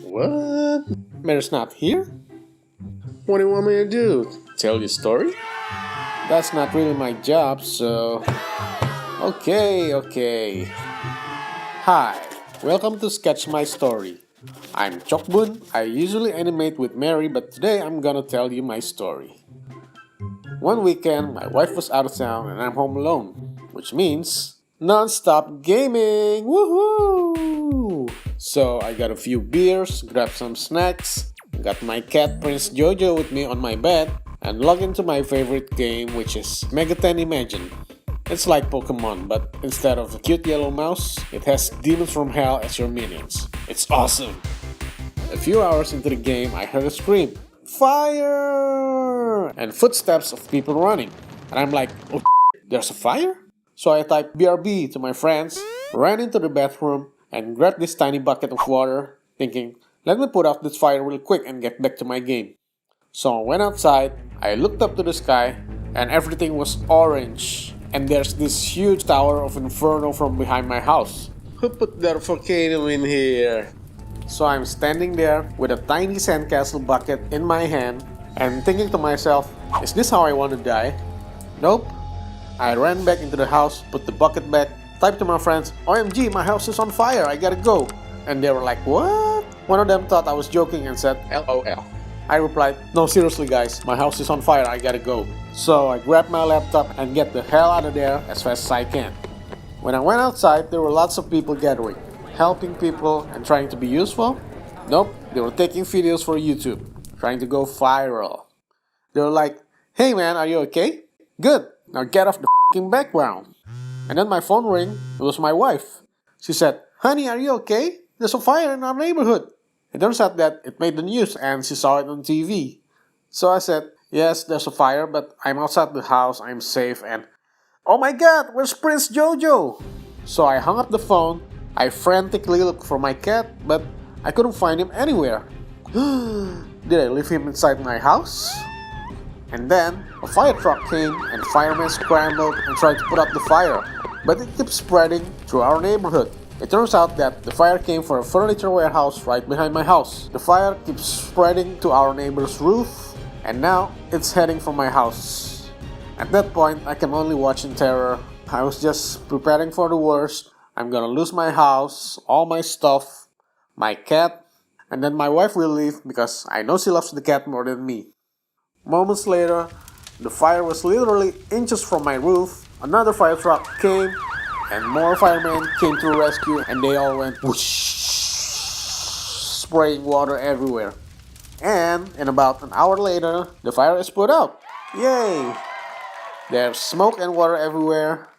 What? Mary's not here? What do you want me to do? Tell you a story? That's not really my job, so... Okay. Hi, welcome to Sketch My Story. I'm Cokbun. I usually animate with Mary, but today I'm gonna tell you my story. One weekend, my wife was out of town and I'm home alone, which means non-stop gaming! Woohoo! So I got a few beers, grabbed some snacks, got my cat Prince Jojo with me on my bed, and logged into my favorite game, which is Megaten Imagine. It's like Pokemon, but instead of a cute yellow mouse, it has demons from hell as your minions. It's awesome! A few hours into the game, I heard a scream, "Fire!" and footsteps of people running. And I'm like, oh, there's a fire? So I typed BRB to my friends, ran into the bathroom, and grabbed this tiny bucket of water, thinking, let me put out this fire real quick and get back to my game. So I went outside, I looked up to the sky, and everything was orange. And there's this huge tower of inferno from behind my house. Who put that volcano in here? So I'm standing there with a tiny sandcastle bucket in my hand and thinking to myself, is this how I want to die? Nope. I ran back into the house, put the bucket back, typed to my friends, OMG, my house is on fire, I gotta go. And they were like, what? One of them thought I was joking and said, LOL. I replied, no, seriously guys, my house is on fire, I gotta go. So I grabbed my laptop and get the hell out of there as fast as I can. When I went outside, there were lots of people gathering, helping people and trying to be useful. Nope, they were taking videos for YouTube, trying to go viral. They were like, hey man, are you okay? Good, now get off the f***ing background. And then my phone rang, it was my wife. She said, honey, are you okay? There's a fire in our neighborhood. It turns out that it made the news and she saw it on TV. So I said, yes, there's a fire, but I'm outside the house, I'm safe, and oh my god, where's Prince Jojo? So I hung up the phone, I frantically looked for my cat, but I couldn't find him anywhere. Did I leave him inside my house? And then a fire truck came and firemen scrambled and tried to put out the fire, but it kept spreading through our neighborhood. It turns out that the fire came from a furniture warehouse right behind my house. The fire keeps spreading to our neighbor's roof, and now it's heading for my house. At that point, I can only watch in terror. I was just preparing for the worst. I'm gonna lose my house, all my stuff, my cat, and then my wife will leave because I know she loves the cat more than me. Moments later, the fire was literally inches from my roof. Another fire truck came, and more firemen came to rescue, and they all went whoosh, spraying water everywhere. And in about an hour later, the fire is put out. Yay! There's smoke and water everywhere.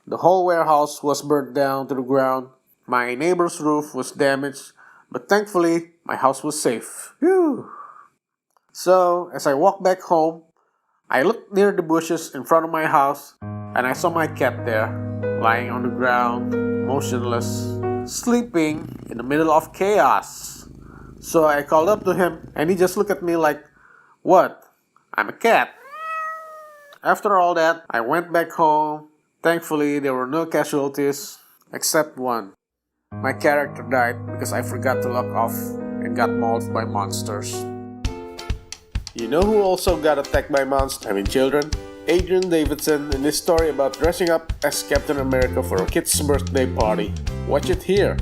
The whole warehouse was burnt down to the ground. My neighbor's roof was damaged, but thankfully, my house was safe. Whew. So, as I walked back home, I looked near the bushes in front of my house, and I saw my cat there, lying on the ground, motionless, sleeping in the middle of chaos. So I called up to him, and he just looked at me like, what? I'm a cat. After all that, I went back home. Thankfully, there were no casualties, except one. My character died because I forgot to log off and got mauled by monsters. You know who also got attacked by monsters? Children? Adrian Davidson in his story about dressing up as Captain America for a kid's birthday party. Watch it here.